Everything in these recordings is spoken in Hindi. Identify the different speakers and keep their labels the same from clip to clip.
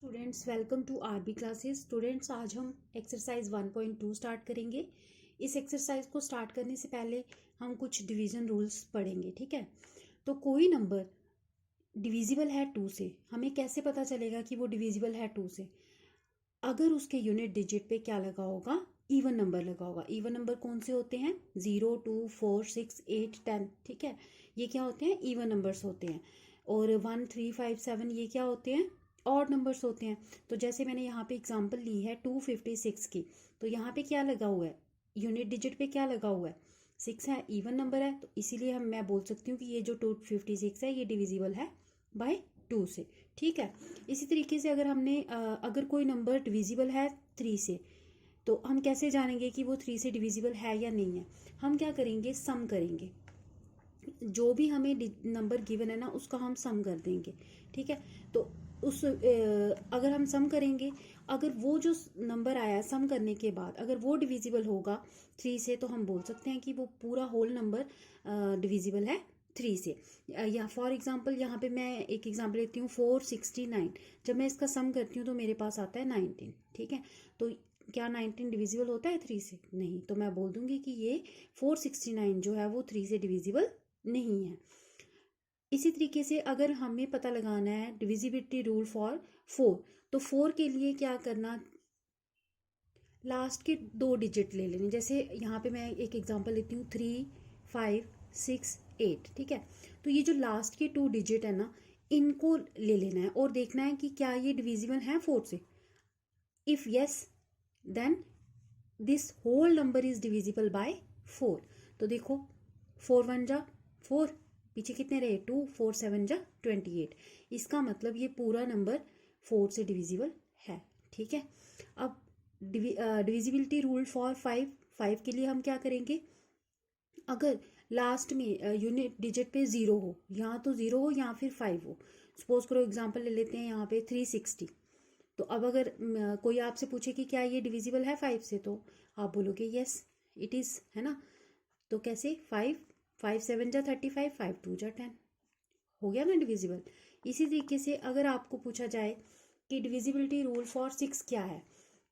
Speaker 1: Students welcome to RB classes. Students आज हम एक्सरसाइज 1.2 स्टार्ट करेंगे। इस एक्सरसाइज को स्टार्ट करने से पहले हम कुछ डिवीजन रूल्स पढ़ेंगे, ठीक है। तो कोई नंबर डिविजिबल है 2 से, हमें कैसे पता चलेगा कि वो डिविजिबल है 2 से? अगर उसके यूनिट डिजिट पे क्या लगा होगा, इवन नंबर लगा होगा। इवन नंबर कौन से होते हैं? 0, 2, 4, 6, 8, 10, ठीक है। ये क्या होते हैं? इवन नंबर्स होते हैं। और 1, 3, 5, 7 ये क्या होते हैं? ऑड नंबर्स होते हैं। तो जैसे मैंने यहाँ पे एग्जांपल ली है 256 की, तो यहाँ पे क्या लगा हुआ है? यूनिट डिजिट पे क्या लगा हुआ है? 6 है, इवन नंबर है, तो इसीलिए मैं बोल सकती हूँ कि ये जो 256 है ये डिविजिबल है बाय 2 से, ठीक है। इसी तरीके से अगर कोई नंबर डिविजिबल है 3 से, तो हम कैसे जानेंगे कि वो 3 से डिविजिबल है या नहीं है? हम क्या करेंगे? सम करेंगे। जो भी हमें नंबर गिवन है ना, उसका हम सम कर देंगे, ठीक है। तो अगर हम सम करेंगे, अगर वो जो नंबर आया सम करने के बाद अगर वो डिविजिबल होगा 3 से, तो हम बोल सकते हैं कि वो पूरा होल नंबर डिविजिबल है 3 से। या फॉर एग्जांपल यहाँ पे मैं एक एग्जांपल लेती हूँ 469। जब मैं इसका सम करती हूँ तो मेरे पास आता है 19, ठीक है। तो क्या 19 डिविजिबल होता है 3 से? नहीं। तो मैं बोल दूंगी कि ये 469 जो है वो 3 से डिविजिबल नहीं है। इसी तरीके से अगर हमें पता लगाना है डिविजिबिलिटी रूल फॉर 4, तो 4 के लिए क्या करना? लास्ट के 2 डिजिट ले लेने। जैसे यहाँ पे मैं एक एग्जांपल लेती हूँ 3, 5, 6, 8, ठीक है। तो ये जो लास्ट के 2 डिजिट है ना, इनको ले लेना है और देखना है कि क्या ये डिविजिबल है 4 से। If yes, then this whole number is divisible by 4। तो देखो 4 1 जा 4, पीछे कितने रहे? 2, 4 7 जा 28। इसका मतलब ये पूरा नंबर 4 से डिविजिबल है, ठीक है। अब डिविजिबिलिटी रूल फॉर 5 के लिए हम क्या करेंगे? अगर लास्ट में यूनिट डिजिट पे 0 हो, यहाँ तो 0 हो या फिर 5 हो। सपोज करो एग्जांपल ले लेते हैं यहाँ पे 360। तो अब अगर कोई आपसे पूछे कि क्या ये डिविजिबल है 5 से, तो आप बोलोगे यस इट इज, है ना। तो कैसे? 5 7 जा 35, 5 2 जा 10, हो गया ना डिविजिबल। इसी तरीके से अगर आपको पूछा जाए कि डिविजिबिलिटी रूल फॉर 6 क्या है,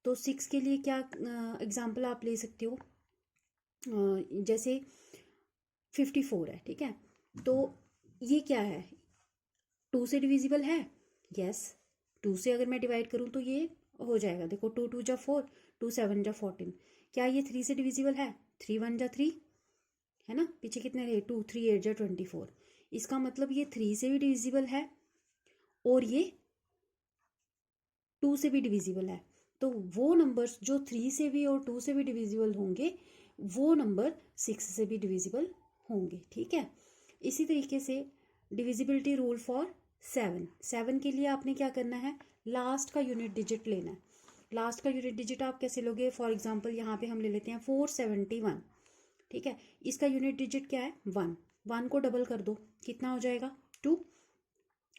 Speaker 1: तो 6 के लिए क्या एग्जांपल आप ले सकते हो? जैसे 54 है, ठीक है। तो ये क्या है? 2 से डिविजिबल है? यस। 2 से अगर मैं डिवाइड करूं तो ये हो जाएगा। देखो 2 2 जा 4, 2 7 जा 14। क्या ये 3 से डिविजिबल है? 3 1 जा 3, है ना। पीछे कितने रहे? 2 3 8 जा 24। इसका मतलब ये 3 से भी डिविजिबल है और ये 2 से भी डिविजिबल है। तो वो नंबर्स जो 3 से भी और 2 से भी डिविजिबल होंगे, वो नंबर 6 से भी डिविजिबल होंगे, ठीक है। इसी तरीके से डिविजिबिलिटी रूल फॉर 7 के लिए आपने क्या करना है? लास्ट का यूनिट डिजिट लेना है। लास्ट का यूनिट डिजिट आप कैसे लोगे? फॉर एग्जांपल यहाँ पे हम ले लेते हैं 471, ठीक है। इसका यूनिट डिजिट क्या है? 1 को डबल कर दो, कितना हो जाएगा? 2।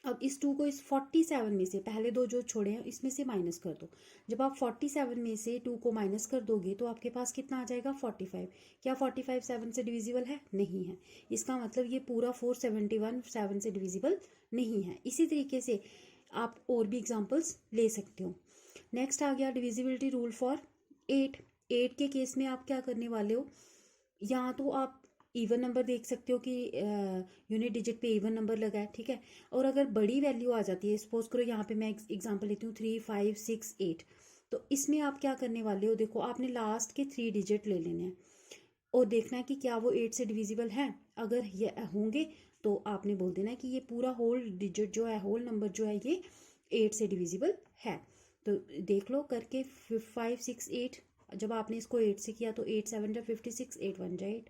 Speaker 1: अब इस 2 को इस 47 में से, पहले 2 जो छोड़े हैं इसमें से माइनस कर दो। जब आप 47 में से 2 को माइनस कर दोगे तो आपके पास कितना आ जाएगा? 45। क्या 45 7 से डिविजिबल है? नहीं है। इसका मतलब ये पूरा 471 7 से डिविजिबल नहीं है। इसी तरीके से आप और भी एग्जाम्पल्स ले सकते हो। नेक्स्ट आ गया डिविजिबिलिटी रूल फॉर 8। 8 के केस में आप क्या करने वाले हो? यहाँ तो आप इवन नंबर देख सकते हो कि यूनिट डिजिट पे इवन नंबर लगा है, ठीक है। और अगर बड़ी वैल्यू आ जाती है, सपोज करो यहाँ पे मैं एग्जांपल लेती हूँ 3 5 6 8, तो इसमें आप क्या करने वाले हो? देखो आपने लास्ट के 3 डिजिट ले लेने हैं और देखना है कि क्या वो 8 से डिविजिबल है। अगर ये होंगे तो आपने बोल देना है कि ये पूरा होल डिजिट जो है, होल नंबर जो है, ये 8 से डिविजिबल है। तो देख लो करके 5 6 8। जब आपने इसको 8 से किया तो 8 7 जा 56, 8 1 जा 8,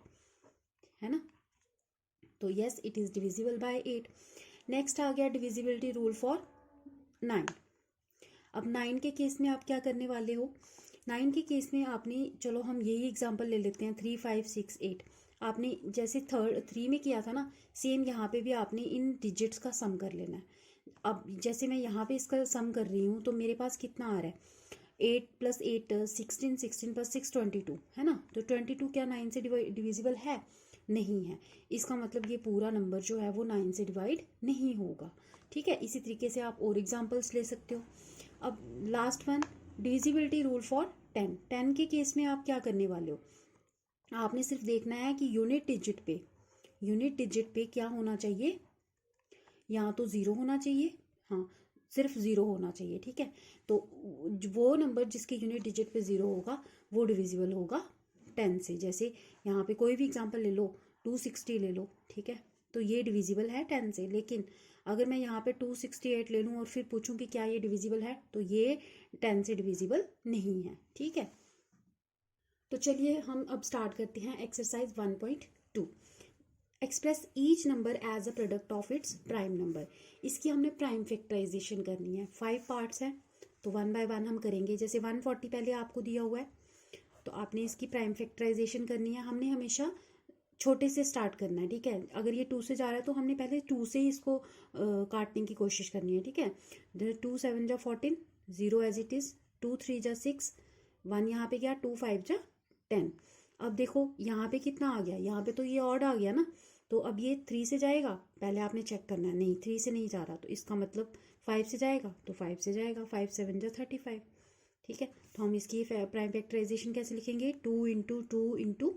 Speaker 1: है ना। तो yes it is divisible by 8। Next आ गया डिविजिबिलिटी रूल फॉर 9। अब 9 के केस में आप क्या करने वाले हो? 9 के केस में आपने, चलो हम यही एग्जांपल ले लेते हैं 3 5 6 8। आपने जैसे 3 में किया था ना, सेम यहाँ पे भी आपने इन डिजिट्स का सम कर लेना है। अब जैसे मैं यहाँ पे इसका सम कर रही हूँ तो मेरे पास कितना आ रहा है? 8 + 8 16, 16 + 6 22, है ना। तो 22 क्या 9 से डिविजिबल है? नहीं है। इसका मतलब ये पूरा नंबर जो है वो 9 से डिवाइड नहीं होगा, ठीक है। इसी तरीके से आप और एग्जांपल्स ले सकते हो। अब last one, divisibility rule for 10। 10 के केस में आप क्या करने वाले हो, आपने सिर्फ देखना है कि यूनिट डिजिट पे क्या होना चाहिए, यहाँ तो 0 होना चाहिए, हाँ सिर्फ 0 होना चाहिए, ठीक है। तो वो नंबर जिसके यूनिट डिजिट पे 0 होगा वो डिविजिबल होगा 10 से। जैसे यहाँ पे कोई भी एग्जांपल ले लो, 260 ले लो, ठीक है, तो ये डिविजिबल है 10 से। लेकिन अगर मैं यहाँ पे 268 ले लूँ और फिर पूछूं कि क्या ये डिविजिबल है, तो ये 10 से डिविजिबल नहीं है, ठीक है। तो चलिए हम अब स्टार्ट करते हैं exercise 1.2। Express each number as a product of its prime number. इसकी हमने प्राइम फैक्टराइजेशन करनी है। 5 पार्ट्स हैं, तो 1 बाय 1 हम करेंगे। जैसे 140 पहले आपको दिया हुआ है, तो आपने इसकी प्राइम फैक्टराइजेशन करनी है। हमने हमेशा छोटे से स्टार्ट करना है, ठीक है। अगर ये 2 से जा रहा है तो हमने पहले 2 से ही इसको काटने की कोशिश करनी है, ठीक है। 2 7 जा 14, 0 एज इट इज, 2 3 जा 6, 1 यहाँ पे गया, 2 5 जा 10। अब देखो यहाँ पे कितना आ गया, यहाँ पे तो ये ऑड आ गया ना, तो अब ये 3 से जाएगा, पहले आपने चेक करना है, नहीं 3 से नहीं जा रहा, तो इसका मतलब 5 से जाएगा, तो 5 से जाएगा, 5 7 जा 35, ठीक है। तो हम इसकी प्राइम फैक्टराइजेशन कैसे लिखेंगे, 2 इंटू 2 इंटू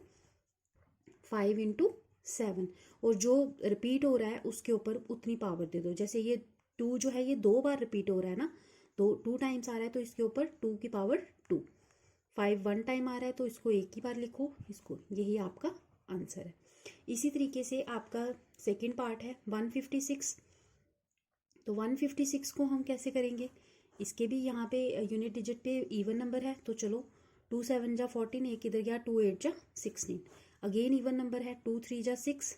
Speaker 1: 5 इंटू 7, और जो रिपीट हो रहा है उसके ऊपर उतनी पावर दे दो। जैसे ये 2 जो है ये 2 बार रिपीट हो रहा है ना, तो 2 टाइम्स आ रहा है तो इसके ऊपर 2 की पावर 2। 5 1 टाइम आ रहा है तो इसको एक ही बार लिखो, इसको, यही आपका आंसर है। इसी तरीके से आपका सेकंड पार्ट है 156। तो 156 को हम कैसे करेंगे, इसके भी यहाँ पे यूनिट डिजिट पे इवन नंबर है, तो चलो 2 7 जा 14, एक इधर गया, 2 8 जा 16, अगेन इवन नंबर है, 2 3 जा 6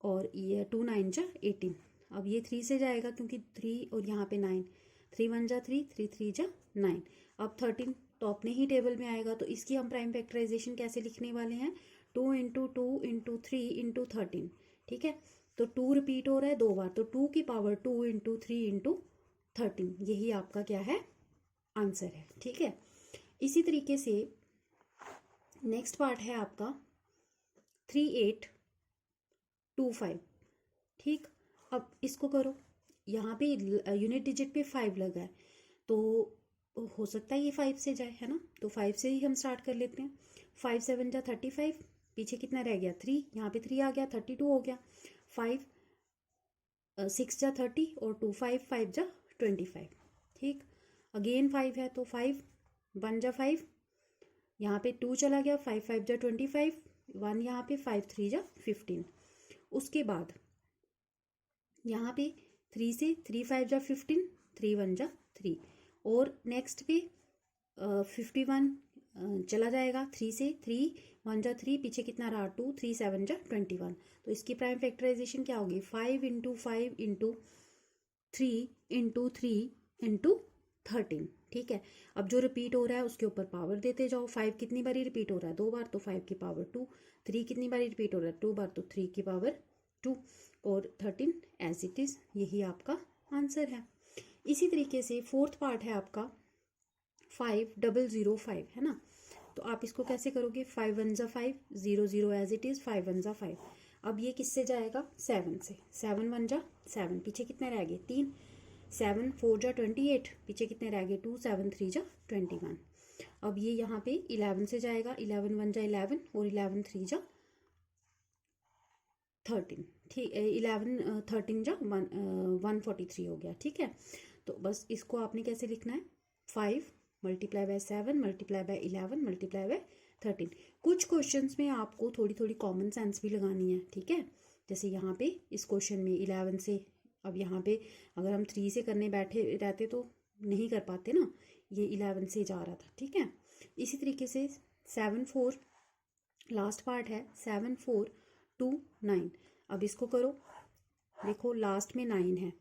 Speaker 1: और ये 2 9 जा 18। अब ये 3 से जाएगा क्योंकि 3 और यहाँ पे 9, 3 1 जा 3, 3 3 जा 9। अब 13 तो अपने ही टेबल में आएगा, तो इसकी हम प्राइम फैक्टराइजेशन कैसे लिखने वाले हैं, 2 इंटू 2 इंटू 3 इंटू 13, ठीक है। तो 2 रिपीट हो रहा है 2 बार, तो 2 की पावर 2 इंटू 3 इंटू 13, यही आपका क्या है, आंसर है, ठीक है। इसी तरीके से नेक्स्ट पार्ट है आपका 3825, ठीक। अब इसको करो, यहाँ पे यूनिट डिजिट पे 5 लगा है, तो हो सकता है ये 5 से जाए, है ना, तो 5 से ही हम स्टार्ट कर लेते हैं। 5 7 जा 35, पीछे कितना रह गया 3, यहाँ पे 3 आ गया, 32 हो गया। 5 6 जा 30 और 2 5 5 जा 25, ठीक। अगेन 5 है तो 5 1 जा 5, यहाँ पे 2 चला गया, 5 5 जा 25, 1 यहाँ पे, 5 3 जा 15। उसके बाद यहाँ पे 3 से 3 5 जा 15, 3 1 जा 3, और नेक्स्ट पे 51 चला जाएगा, 3 से 3 1 जा 3, पीछे कितना रहा 2, 3 7 जा 21। तो इसकी प्राइम फैक्टराइजेशन क्या होगी, 5 इंटू 5 इंटू 3 इंटू 3 इंटू 13, ठीक है। अब जो रिपीट हो रहा है उसके ऊपर पावर देते जाओ। 5 कितनी बारी रिपीट हो रहा है, 2 बार, तो 5 की पावर 2। 3 कितनी बारी रिपीट हो रहा है, 2 बार, तो 3 की पावर 2, और 13 एज इट इज, यही आपका आंसर है। इसी तरीके से फोर्थ पार्ट है आपका 5005, है ना, तो आप इसको कैसे करोगे, 5 1 जा 5, 0 0 एज इट इज, 5 1 जा 5। अब ये किससे जाएगा, 7 से, 7 1 जा 7, पीछे कितने रह गए 3, 7 4 जा 28, पीछे कितने रह गए 2, 7 3 जा 21। अब ये यहाँ पे 11 से जाएगा, 11 1 जा 11 और 11 3 जा 13, ठीक, 11 13 जा 143 हो गया, ठीक है। तो बस इसको आपने कैसे लिखना है, 5 multiply by 7 multiply by 11 multiply by 13। कुछ क्वेश्चंस में आपको थोड़ी थोड़ी कॉमन सेंस भी लगानी है, ठीक है। जैसे यहाँ पे इस क्वेश्चन में 11 से, अब यहाँ पे अगर हम 3 से करने बैठे रहते तो नहीं कर पाते ना, ये 11 से जा रहा था, ठीक है। इसी तरीके से 7 4 लास्ट पार्ट है, 7 4 2 9। अब इसको करो, देखो लास्ट में 9 है,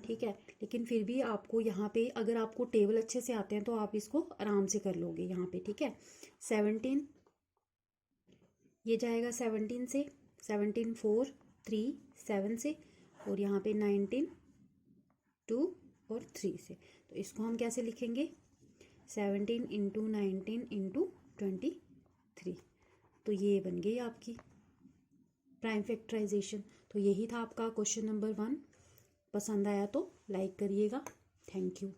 Speaker 1: ठीक है, लेकिन फिर भी आपको यहाँ पे अगर आपको टेबल अच्छे से आते हैं तो आप इसको आराम से कर लोगे यहाँ पे, ठीक है। 17 ये जाएगा 17 से, 17 4 3 7 से, और यहाँ पे 19 2 और 3 से। तो इसको हम कैसे लिखेंगे, 17 इंटू 19 इंटू 23, तो ये बन गई आपकी प्राइम फैक्टराइजेशन। तो यही था आपका क्वेश्चन नंबर 1। पसंद आया तो लाइक करिएगा। Thank you.